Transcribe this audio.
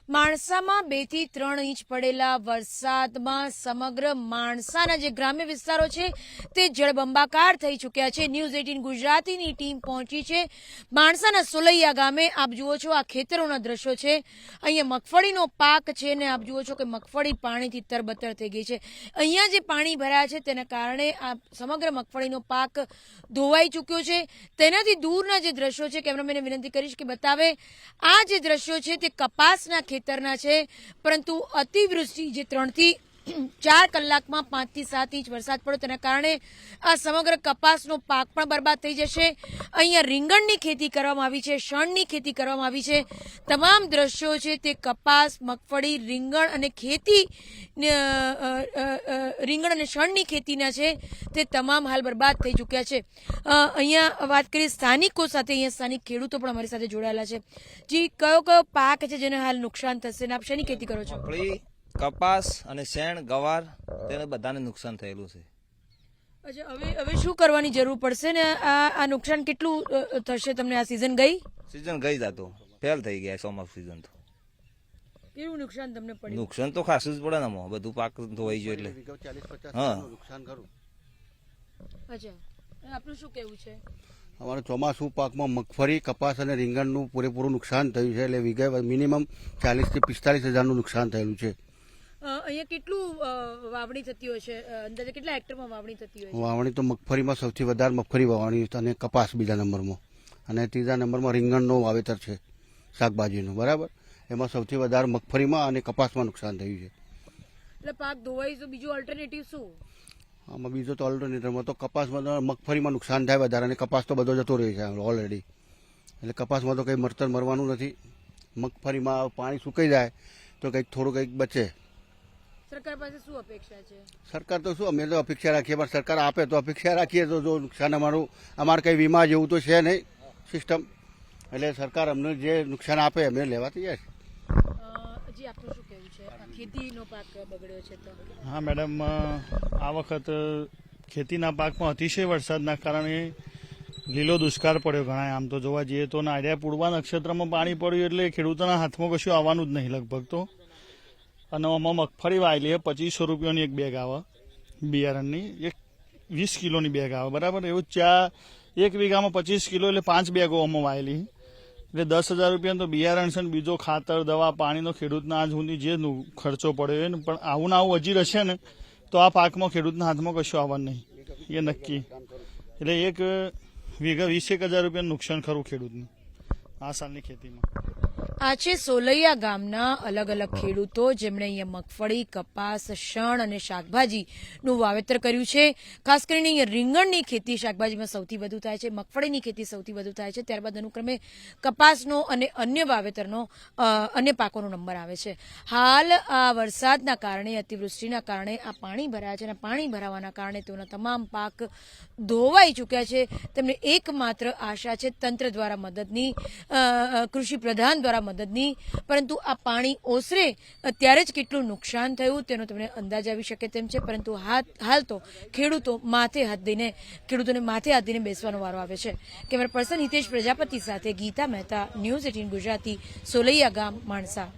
માણસામાં 2 થી 3 ઇંચ પડેલા વરસાદમાં સમગ્ર માણસાના જે ગ્રામ્ય વિસ્તારો છે તે જળબંબાકાર થઈ ચૂક્યા છે। ન્યૂઝ 18 ગુજરાતીની ટીમ પહોંચી છે માણસાના સોલૈયા ગામે। આપ જુઓ છો આ ખેતરોના દ્રશ્યો છે। અહીંયા મગફળીનો પાક છે ને આપ જુઓ છો કે મગફળી પાણીથી તરબતર થઈ ગઈ છે। અહીંયા જે પાણી ભરાયા છે તેના કારણે આ સમગ્ર મગફળીનો પાક ધોવાઈ ચૂક્યો છે। તેનાથી દૂરના જે દ્રશ્યો છે કેમેરામેનને વિનંતી કરીશ કે બતાવે। આ જે દ્રશ્યો છે તે કપાસના ખેતરના છે, પરંતુ અતિવૃષ્ટિ જે 3 થી 4 કલાકમાં 5 થી 7 ઇંચ વરસાદ પડ્યો તેના કારણે આ સમગ્ર કપાસનો પાક પણ બરબાદ થઈ જશે। અહીંયા રીંગણની ખેતી કરવામાં આવી છે, શણની ખેતી કરવામાં આવી છે। તમામ દ્રશ્યો છે તે કપાસ, મગફળી, રીંગણ અને ખેતી રીંગણ અને શણની ખેતીના છે તે તમામ હાલ બરબાદ થઈ ચૂક્યા છે। અહીંયા વાત કરીએ સ્થાનિકો સાથે, અહીંયા સ્થાનિક ખેડૂતો પણ અમારી સાથે જોડાયેલા છે। જી, કયો કયો પાક છે જેને હાલ નુકસાન થશે ને આપ શેની ખેતી કરો છો? કપાસ અને શેણ, ગવાર, તેને બધાને નુકસાન થયેલું છે। અચ્છા, હવે શું કરવાની જરૂર પડશે ને આ નુકસાન કેટલું થશે તમને? આ સીઝન ગઈ જતો ફેલ થઈ ગયા ચોમાસું સીઝન તો કેવું નુકસાન તમને પડ્યું? નુકસાન તો ખાસું જ પડે ને, બધું પાક ધોવાઈ ગયો એટલે હા નુકસાન ખરું। અચ્છા, આપનું શું કેવું છે? અમારે ચોમાસું પાકમાં મગફળી, કપાસ અને રીંગણનું પૂરેપૂરું નુકસાન થયું છે, એટલે વીઘે મિનિમમ 40 થી 45 હજારનું નુકસાન થયેલું છે। અહીંયા કેટલું વાવણી થતી હોય છે? અંદાજે કેટલા હેક્ટરમાં વાવણી થતી હોય છે? વાવણી તો મગફળીમાં સૌથી વધારે મગફળી વાવણી અને કપાસ બીજા નંબરમાં, અને ત્રીજા નંબરમાં રીંગણનું વાવેતર છે, શાકભાજીનું, બરાબર। એમાં સૌથી વધારે મગફળીમાં અને કપાસમાં નુકસાન થયું છે। એટલે પાક ધોવાઈ તો બીજું ઓલ્ટરનેટિવ શું? આમાં બીજો તો ઓલ્ટરનેટિવમાં તો કપાસમાં મગફળીમાં નુકસાન થાય વધારે, અને કપાસ તો બધો જતો રહે છે ઓલરેડી, એટલે કપાસમાં તો કંઈ મળતર મળવાનું નથી। મગફળીમાં પાણી સુકાઈ જાય તો કંઈક થોડું કંઈક બચે। સરકાર પાસે શું અપેક્ષા છે? સરકાર તો શું, અમે તો અપેક્ષા રાખીએ, પણ સરકાર આપે તો અપેક્ષા રાખીએ તો જો નુકસાન અમારે કંઈ વીમા જેવું તો છે નહીં સિસ્ટમ, એટલે સરકાર અમને જે નુકસાન આપે અમે લેવા તૈયાર છે। જી, આપનું શું કહેવું છે? ખેતીનો પાક બગડ્યો છે તો? હા મેડમ, આ વખત ખેતીના પાકમાં અતિશય વરસાદના કારણે લીલો દુષ્કાળ પડ્યો ઘણા। આમ તો જોવા જઈએ તો નાળિયા પૂર્વા નક્ષત્રમાં પાણી પડ્યું એટલે ખેડૂતોના હાથમાં કશું આવવાનું જ નહીં લગભગ તો। અને આમાં મગફળી વાયેલી છે, 2500 રૂપિયાની એક બેગ આવે બિયારણની, એક 20 કિલોની બેગ આવે, બરાબર। એવું એક વીઘામાં 25 કિલો એટલે 5 બેગો આમાં વાયેલી, એટલે 10,000 રૂપિયાનું તો બિયારણ છે ને બીજો ખાતર, દવા, પાણીનો ખેડૂતના આજ સુધી જે ખર્ચો પડ્યો ને, પણ આવું ને આવું હજી રહેશે ને તો આ પાકમાં ખેડૂતના હાથમાં કશું આવવાનું નહીં, એ નક્કી। એટલે એક વીઘા 21,000 રૂપિયાનું નુકસાન ખરું ખેડૂતનું આ સાલની ખેતીમાં। આ છે સોલૈયા ગામના અલગ અલગ ખેડૂતો જેમણે અહીંયા મગફળી, કપાસ, શણ અને શાકભાજીનું વાવેતર કર્યું છે। ખાસ કરીને અહીંયા રીંગણની ખેતી શાકભાજીમાં સૌથી વધુ થાય છે, મગફળીની ખેતી સૌથી વધુ થાય છે, ત્યારબાદ અનુક્રમે કપાસનો અને અન્ય વાવેતરનો અન્ય પાકોનો નંબર આવે છે। હાલ આ વરસાદના કારણે, અતિવૃષ્ટિના કારણે આ પાણી ભરાયા છે અને પાણી ભરાવાના કારણે તેઓના તમામ પાક ધોવાઈ ચૂક્યા છે। તેમને એકમાત્ર આશા છે તંત્ર દ્વારા મદદની, કૃષિ પ્રધાન દ્વારા મદદની, પરંતુ આ પાણી ઓસરે ત્યારે જ કેટલું નુકસાન થયું તેનો તમને અંદાજ આવી શકે તેમ છે। પરંતુ હાલ તો ખેડૂતોને માથે હાથ દઈને બેસવાનો વારો આવે છે। કેમેરા પર્સન હિતેશ પ્રજાપતિ સાથે ગીતા મહેતા, ન્યૂઝ 18 ગુજરાતી, સોલૈયા ગામ, માણસા।